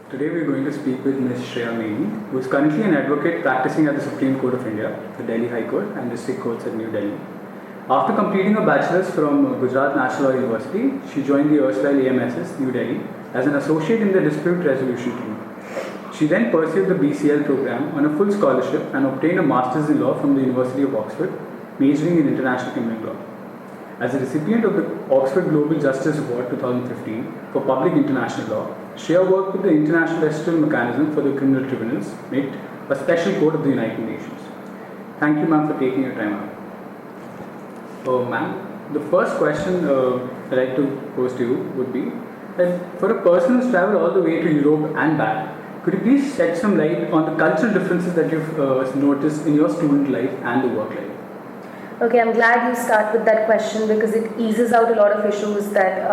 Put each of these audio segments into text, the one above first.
Today we are going to speak with Ms. Shreya Maini, who is currently an advocate practicing at the Supreme Court of India, the Delhi High Court and District Courts at New Delhi. After completing her bachelor's from Gujarat National Law University, she joined the erstwhile AMSS, New Delhi, as an associate in the dispute resolution team. She then pursued the BCL program on a full scholarship and obtained a master's in law from the University of Oxford, majoring in international criminal law. As a recipient of the Oxford Global Justice Award 2015 for Public International Law, Shreya worked with the International Restitution Mechanism for the Criminal Tribunals, MICT, a special court of the United Nations. Thank you, ma'am, for taking your time out. Ma'am, the first question I'd like to pose to you would be that for a person who's traveled all the way to Europe and back, could you please shed some light on the cultural differences that you've noticed in your student life and the work life? Okay, I'm glad you start with that question because it eases out a lot of issues that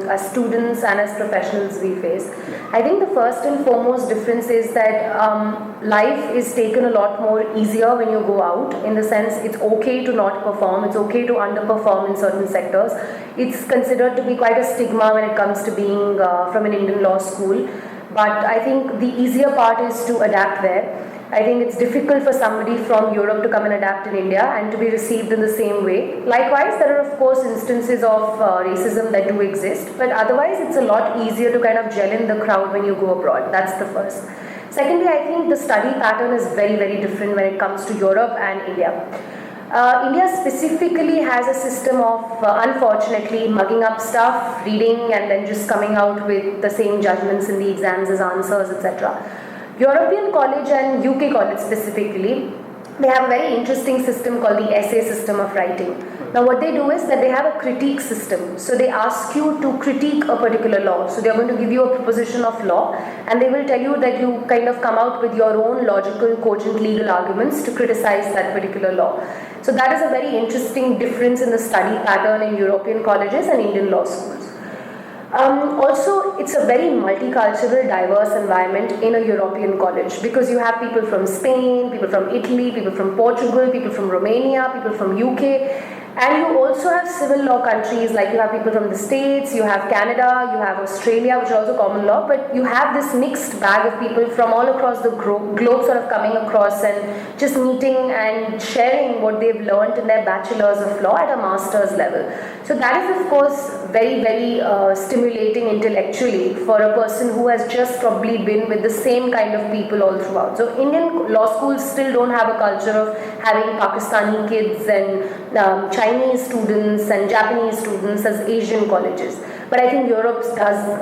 as students and as professionals we face. I think the first and foremost difference is that life is taken a lot more easier when you go out, in the sense it's okay to not perform, it's okay to underperform in certain sectors. It's considered to be quite a stigma when it comes to being from an Indian law school, but I think the easier part is to adapt there. I think it's difficult for somebody from Europe to come and adapt in India and to be received in the same way. Likewise, there are of course instances of racism that do exist, but otherwise it's a lot easier to kind of gel in the crowd when you go abroad. That's the first. Secondly, I think the study pattern is very, very different when it comes to Europe and India. India specifically has a system of, unfortunately, mugging up stuff, reading and then just coming out with the same judgments in the exams as answers, etc. European college and UK college specifically, they have a very interesting system called the essay system of writing. Now what they do is that they have a critique system. So they ask you to critique a particular law. So they are going to give you a proposition of law and they will tell you that you kind of come out with your own logical, cogent legal arguments to criticize that particular law. So that is a very interesting difference in the study pattern in European colleges and Indian law schools. Also, it's a very multicultural, diverse environment in a European college because you have people from Spain, people from Italy, people from Portugal, people from Romania, people from UK, and you also have civil law countries, like you have people from the States, you have Canada, you have Australia, which are also common law, but you have this mixed bag of people from all across the globe sort of coming across and just meeting and sharing what they've learned in their bachelor's of law at a master's level. So that is of course very, very stimulating intellectually for a person who has just probably been with the same kind of people all throughout. So Indian law schools still don't have a culture of having Pakistani kids and Chinese students and Japanese students as Asian colleges. But I think Europe does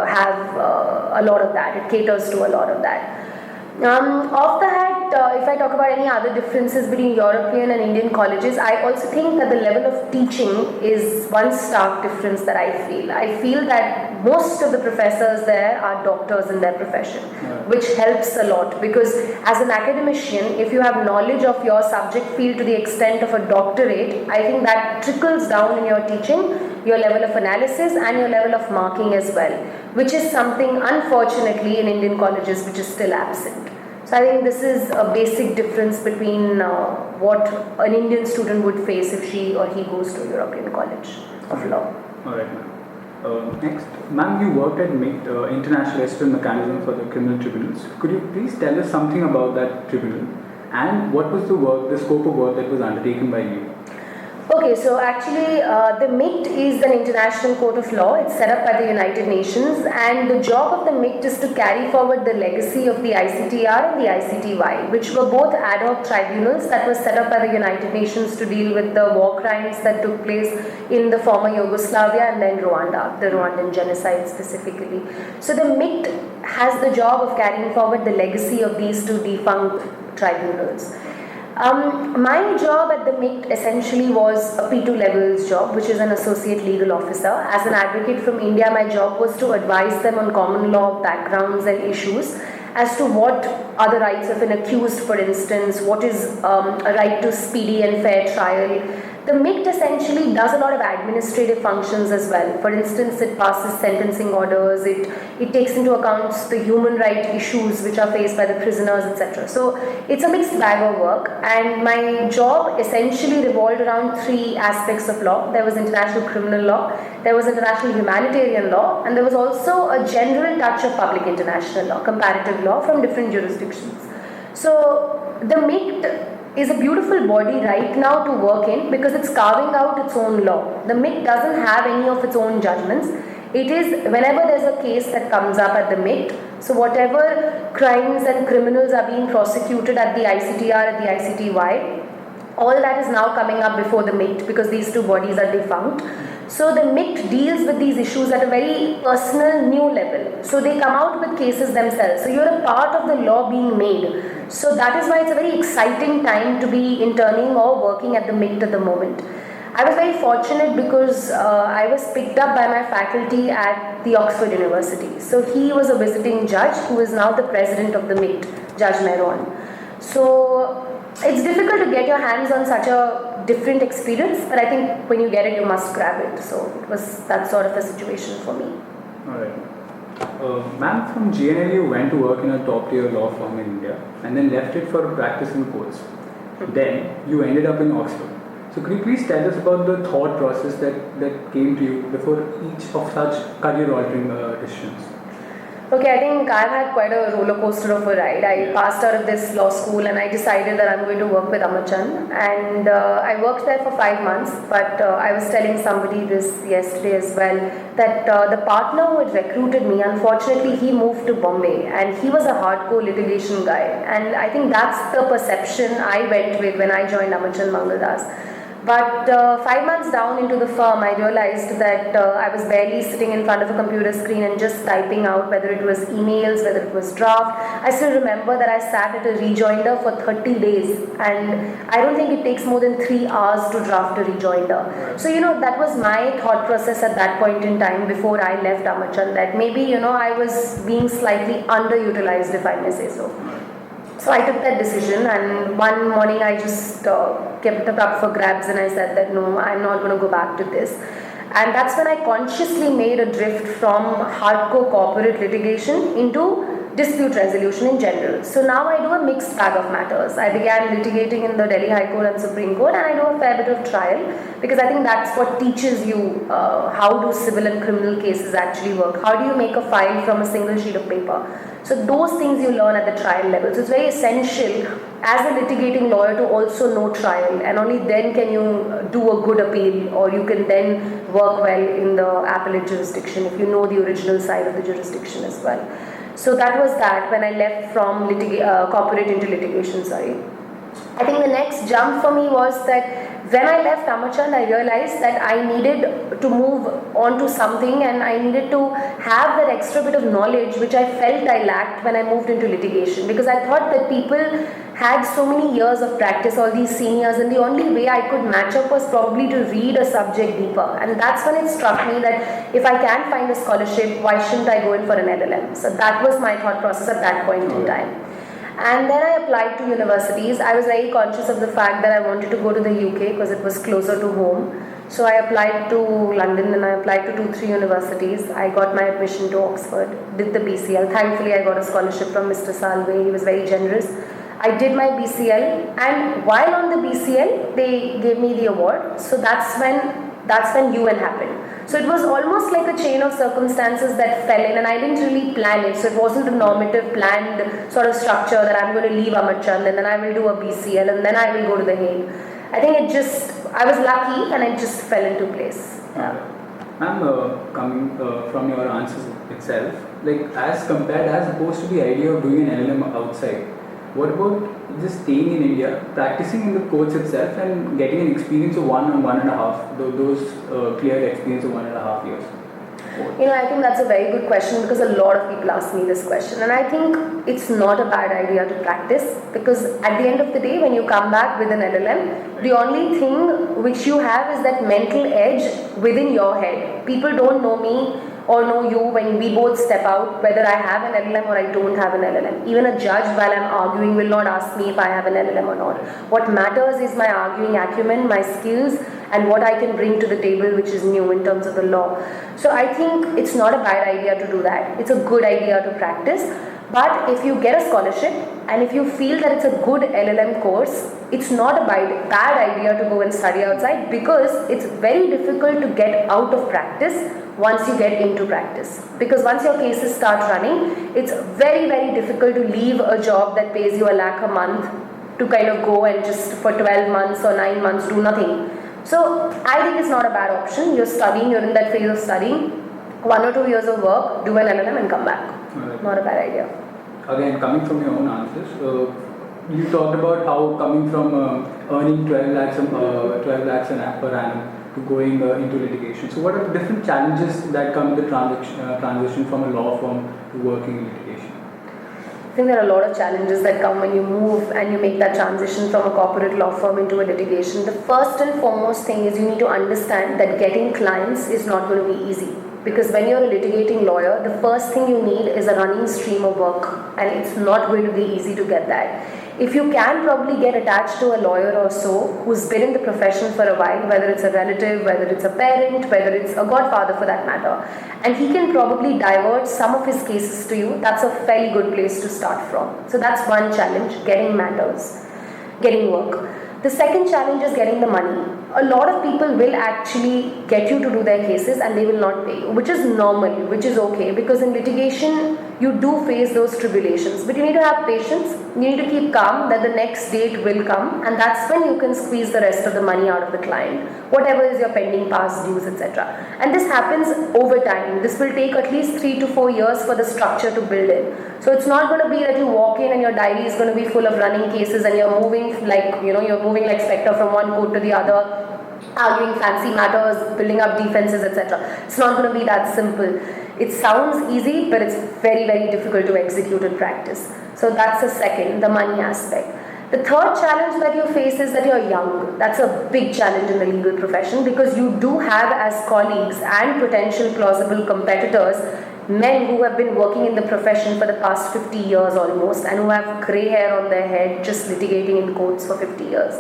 have a lot of that. It caters to a lot of that. Off the hat, if I talk about any other differences between European and Indian colleges, I also think that the level of teaching is one stark difference that I feel. I feel that most of the professors there are doctors in their profession, which helps a lot because as an academician, if you have knowledge of your subject field to the extent of a doctorate, I think that trickles down in your teaching, your level of analysis and your level of marking as well, which is something unfortunately in Indian colleges which is still absent. So I think this is a basic difference between what an Indian student would face if she or he goes to a European college of law. Alright, ma'am. Next, ma'am, you worked at MICT, International Restitution Mechanism for the Criminal Tribunals. Could you please tell us something about that tribunal and what was the scope of work that was undertaken by you? Okay, so actually the MICT is an international court of law. It's set up by the United Nations and the job of the MICT is to carry forward the legacy of the ICTR and the ICTY, which were both ad hoc tribunals that were set up by the United Nations to deal with the war crimes that took place in the former Yugoslavia and then Rwanda, the Rwandan genocide specifically. So the MICT has the job of carrying forward the legacy of these two defunct tribunals. My job at the MICT essentially was a P2 levels job, which is an associate legal officer. As an advocate from India, my job was to advise them on common law backgrounds and issues as to what are the rights of an accused, for instance, what is a right to speedy and fair trial, The MICT essentially does a lot of administrative functions as well. For instance, it passes sentencing orders, it takes into account the human right issues which are faced by the prisoners, etc. So it's a mixed bag of work, and my job essentially revolved around three aspects of law. There was international criminal law, there was international humanitarian law, and there was also a general touch of public international law, comparative law from different jurisdictions. So the MICT is a beautiful body right now to work in because it's carving out its own law. The MICT doesn't have any of its own judgments. It is whenever there's a case that comes up at the MICT, so whatever crimes and criminals are being prosecuted at the ICTR, at the ICTY, all that is now coming up before the MICT because these two bodies are defunct. So the MICT deals with these issues at a very personal, new level. So they come out with cases themselves. So you're a part of the law being made. So that is why it's a very exciting time to be interning or working at the MICT at the moment. I was very fortunate because I was picked up by my faculty at the Oxford University. So he was a visiting judge who is now the president of the MICT, Judge Mehron. So it's difficult to get your hands on such a different experience, but I think when you get it, you must grab it. So it was that sort of a situation for me. Alright. Ma'am, from GNLU went to work in a top tier law firm in India and then left it for practicing courts. Then you ended up in Oxford. So could you please tell us about the thought process that came to you before each of such career altering decisions? Okay, I think I've had quite a roller coaster of a ride. I passed out of this law school and I decided that I'm going to work with Amarchand, and I worked there for 5 months, but I was telling somebody this yesterday as well, that the partner who had recruited me, unfortunately he moved to Bombay and he was a hardcore litigation guy, and I think that's the perception I went with when I joined Amarchand Mangaldas. But 5 months down into the firm, I realized that I was barely sitting in front of a computer screen and just typing out, whether it was emails, whether it was draft. I still remember that I sat at a rejoinder for 30 days, and I don't think it takes more than 3 hours to draft a rejoinder. So, that was my thought process at that point in time before I left Amarchand, that maybe, I was being slightly underutilized, if I may say so. So I took that decision, and one morning I just kept it up for grabs and I said that no, I'm not going to go back to this. And that's when I consciously made a drift from hardcore corporate litigation into dispute resolution in general. So now I do a mixed bag of matters. I began litigating in the Delhi High Court and Supreme Court, and I do a fair bit of trial because I think that's what teaches you how do civil and criminal cases actually work. How do you make a file from a single sheet of paper? So those things you learn at the trial level. So it's very essential as a litigating lawyer to also know trial, and only then can you do a good appeal, or you can then work well in the appellate jurisdiction if you know the original side of the jurisdiction as well. So that was that when I left from corporate into litigation, I think the next jump for me was that when I left Amarchand, I realized that I needed to move on to something, and I needed to have that extra bit of knowledge which I felt I lacked when I moved into litigation, because I thought that people had so many years of practice, all these seniors, and the only way I could match up was probably to read a subject deeper. And that's when it struck me that if I can find a scholarship, why shouldn't I go in for an LLM? So that was my thought process at that point in time. And then I applied to universities. I was very conscious of the fact that I wanted to go to the UK because it was closer to home. So I applied to London and I applied to 2-3 universities. I got my admission to Oxford, did the BCL. Thankfully, I got a scholarship from Mr. Salve. He was very generous. I did my BCL, and while on the BCL, they gave me the award. So that's when UN happened. So it was almost like a chain of circumstances that fell in, and I didn't really plan it. So it wasn't a normative, planned sort of structure that I'm going to leave Amarchand and then I will do a BCL and then I will go to the Hague. I think I was lucky and it just fell into place. Yeah. Ma'am, coming from your answers itself, as opposed to the idea of doing an LLM outside, what about just staying in India, practicing in the courts itself and getting an experience of 1 and 1.5, those clear experience of 1.5 years? I think that's a very good question because a lot of people ask me this question, and I think it's not a bad idea to practice, because at the end of the day, when you come back with an LLM, the only thing which you have is that mental edge within your head. People don't know me or know you when we both step out, whether I have an LLM or I don't have an LLM. Even a judge, while I'm arguing, will not ask me if I have an LLM or not. What matters is my arguing acumen, my skills, and what I can bring to the table which is new in terms of the law. So I think it's not a bad idea to do that. It's a good idea to practice. But if you get a scholarship and if you feel that it's a good LLM course, it's not a bad idea to go and study outside, because it's very difficult to get out of practice once you get into practice. Because once your cases start running, it's very, very difficult to leave a job that pays you £1 a month to kind of go and just for 12 months or 9 months do nothing. So I think it's not a bad option. You're studying, you're in that phase of studying, 1 or 2 years of work, do an LLM and come back. Right. Not a bad idea. Again, coming from your own answers, you talked about how coming from earning 12 lakhs per annum to going into litigation. So what are the different challenges that come with the transition from a law firm to working in litigation? I think there are a lot of challenges that come when you move and you make that transition from a corporate law firm into a litigation. The first and foremost thing is you need to understand that getting clients is not going to be easy. Because when you're a litigating lawyer, the first thing you need is a running stream of work, and it's not going to be easy to get that. If you can probably get attached to a lawyer or so who's been in the profession for a while, whether it's a relative, whether it's a parent, whether it's a godfather for that matter, and he can probably divert some of his cases to you, that's a fairly good place to start from. So that's one challenge, getting matters, getting work. The second challenge is getting the money. A lot of people will actually get you to do their cases and they will not pay you, which is normal, which is okay, because in litigation you do face those tribulations. But you need to have patience, you need to keep calm that the next date will come, and that's when you can squeeze the rest of the money out of the client, whatever is your pending past dues, etc. And this happens over time. This will take at least 3 to 4 years for the structure to build in. So it's not going to be that you walk in and your diary is going to be full of running cases and you're moving like Spectre from one court to the other, arguing fancy matters, building up defenses, etc. It's not going to be that simple. It sounds easy, but it's very, very difficult to execute in practice. So that's the second, the money aspect. The third challenge that you face is that you're young. That's a big challenge in the legal profession, because you do have as colleagues and potential plausible competitors men who have been working in the profession for the past 50 years almost, and who have grey hair on their head just litigating in courts for 50 years.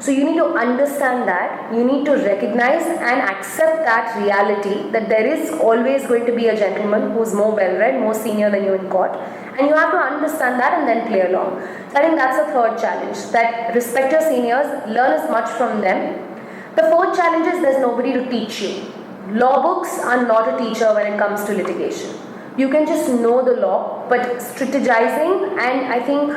So you need to understand that, you need to recognize and accept that reality, that there is always going to be a gentleman who's more well-read, more senior than you in court, and you have to understand that and then play along. So I think that's the third challenge, that respect your seniors, learn as much from them. The fourth challenge is there's nobody to teach you. Law books are not a teacher when it comes to litigation. You can just know the law, but strategizing and I think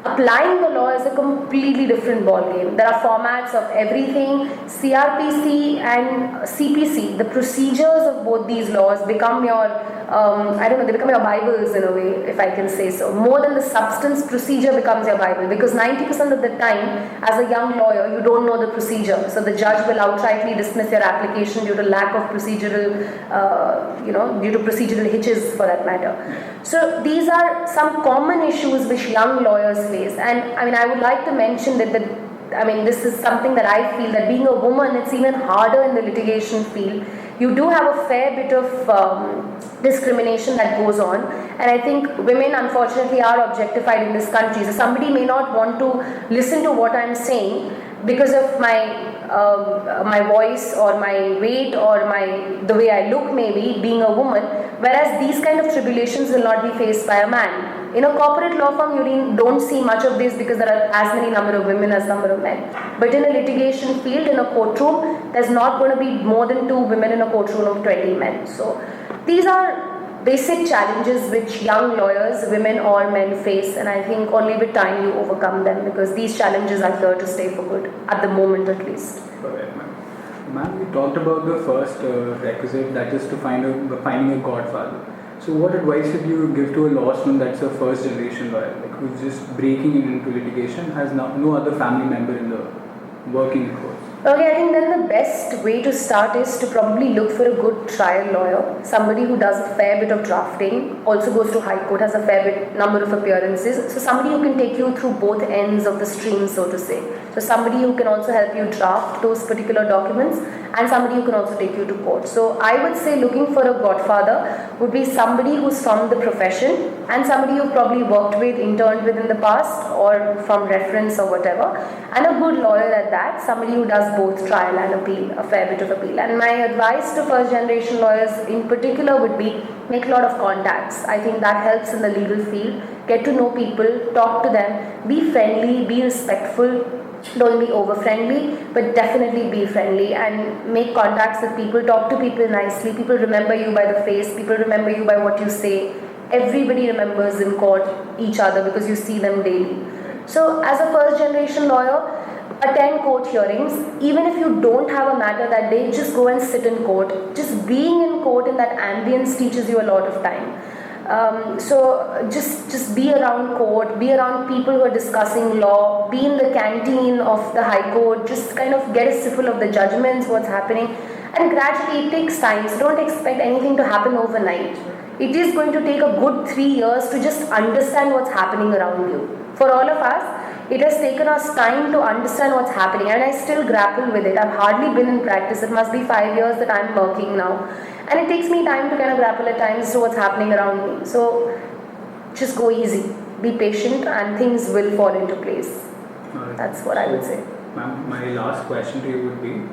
applying the law is a completely different ballgame. There are formats of everything. CRPC and CPC, the procedures of both these laws become your, they become your Bibles in a way, if I can say so. More than the substance, procedure becomes your Bible, because 90% of the time, as a young lawyer, you don't know the procedure. So the judge will outrightly dismiss your application due to lack of procedural, due to procedural hitches for that matter. So these are some common issues which young lawyers face, and I would like to mention that this is something that I feel that being a woman, it's even harder in the litigation field. You do have a fair bit of discrimination that goes on, and I think women unfortunately are objectified in this country. So somebody may not want to listen to what I'm saying because of my voice or my weight or the way I look, maybe being a woman, whereas these kind of tribulations will not be faced by a man. In a corporate law firm, you don't see much of this because there are as many number of women as number of men. But in a litigation field, in a courtroom, there's not going to be more than 2 women in a courtroom of 20 men. So these are basic challenges which young lawyers, women or men face, and I think only with time you overcome them, because these challenges are here to stay for good, at the moment at least. Correct, ma'am. We talked about the first requisite, that is to finding a godfather. So what advice would you give to a law student that's a first generation lawyer, who's just breaking into litigation, has no other family member in the working course? Okay, I think then the best way to start is to probably look for a good trial lawyer, somebody who does a fair bit of drafting, also goes to high court, has a fair number of appearances. So somebody who can take you through both ends of the stream, so to say. So somebody who can also help you draft those particular documents, and somebody who can also take you to court. So I would say looking for a godfather would be somebody who's from the profession, and somebody you've probably worked with, interned with in the past, or from reference or whatever, and a good lawyer at that, somebody who does both trial and appeal, a fair bit of appeal. And my advice to first generation lawyers in particular would be make a lot of contacts. I think that helps in the legal field. Get to know people, talk to them, be friendly, be respectful. Don't be over friendly, but definitely be friendly and make contacts with people, talk to people nicely. People remember you by the face, people remember you by what you say. Everybody remembers in court each other because you see them daily. So as a first generation lawyer, attend court hearings. Even if you don't have a matter that day, just go and sit in court. Just being in court in that ambience teaches you a lot of time. So just be around court, be around people who are discussing law, be in the canteen of the High Court, just kind of get a sniffle of the judgments, what's happening, and gradually it takes time. So don't expect anything to happen overnight. It is going to take a good 3 years to just understand what's happening around you. For all of us, it has taken us time to understand what's happening, and I still grapple with it. I've hardly been in practice. It must be 5 years that I'm working now. And it takes me time to kind of grapple at times to what's happening around me. So just go easy, be patient, and things will fall into place. That's what I would say. Ma'am, my last question to you would be,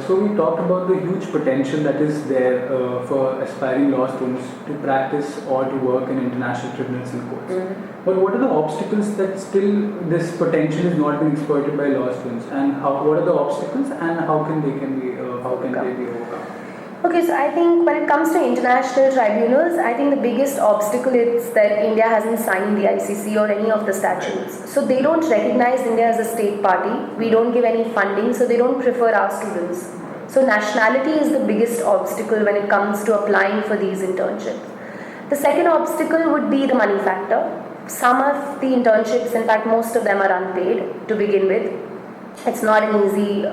so we talked about the huge potential that is there for aspiring law students to practice or to work in international tribunals and courts. But what are the obstacles that still this potential is not being exploited by law students, and what are the obstacles and how can they be overcome? Okay, so I think when it comes to international tribunals, I think the biggest obstacle is that India hasn't signed the ICC or any of the statutes. So they don't recognize India as a state party. We don't give any funding, so they don't prefer our students. So nationality is the biggest obstacle when it comes to applying for these internships. The second obstacle would be the money factor. Some of the internships, in fact most of them are unpaid to begin with. It's not an easy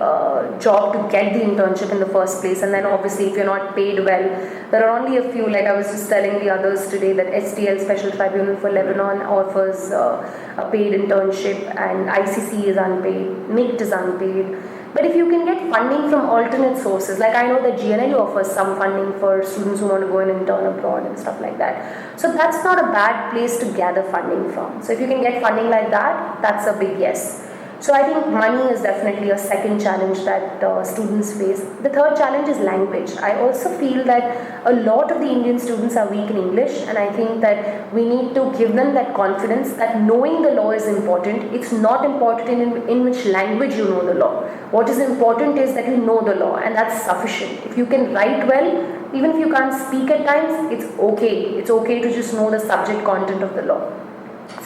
job to get the internship in the first place, and then obviously if you're not paid well, there are only a few, like I was just telling the others today that STL, Special Tribunal for Lebanon, offers a paid internship, and ICC is unpaid, NICT is unpaid. But if you can get funding from alternate sources, like I know that GNLU offers some funding for students who want to go and intern abroad and stuff like that. So that's not a bad place to gather funding from. So if you can get funding like that, that's a big yes. So I think money is definitely a second challenge that students face. The third challenge is language. I also feel that a lot of the Indian students are weak in English, and I think that we need to give them that confidence that knowing the law is important. It's not important in which language you know the law. What is important is that you know the law, and that's sufficient. If you can write well, even if you can't speak at times, it's okay. It's okay to just know the subject content of the law.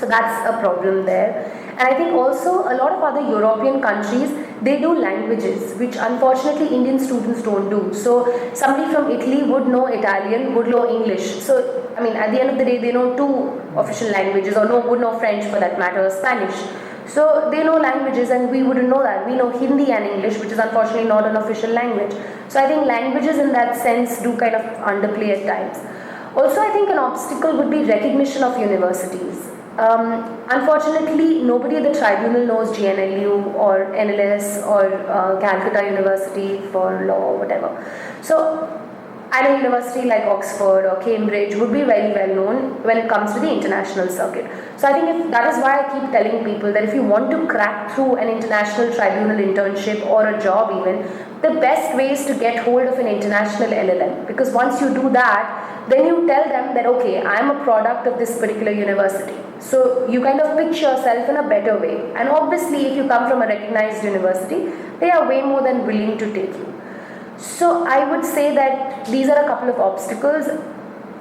So that's a problem there. And I think also a lot of other European countries, they do languages, which unfortunately Indian students don't do. So somebody from Italy would know Italian, would know English. So, I mean, at the end of the day, they know 2 official languages, or would know French for that matter, or Spanish. So they know languages, and we wouldn't know that. We know Hindi and English, which is unfortunately not an official language. So I think languages in that sense do kind of underplay at times. Also, I think an obstacle would be recognition of universities. Unfortunately, nobody at the tribunal knows GNLU or NLS or Calcutta University for law or whatever. So, and a university like Oxford or Cambridge would be very well known when it comes to the international circuit. So I think that is why I keep telling people that if you want to crack through an international tribunal internship or a job even, the best way is to get hold of an international LLM, because once you do that, then you tell them that okay, I am a product of this particular university. So you kind of pitch yourself in a better way. And obviously if you come from a recognized university, they are way more than willing to take you. So I would say that these are a couple of obstacles,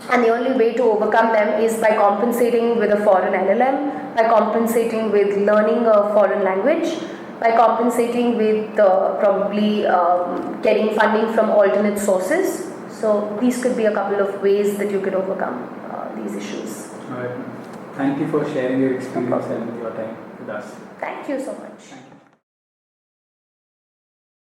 and the only way to overcome them is by compensating with a foreign LLM, by compensating with learning a foreign language, by compensating with probably getting funding from alternate sources. So these could be a couple of ways that you could overcome these issues. All right. Thank you for sharing your experience and your time with us. Thank you so much. Thank you.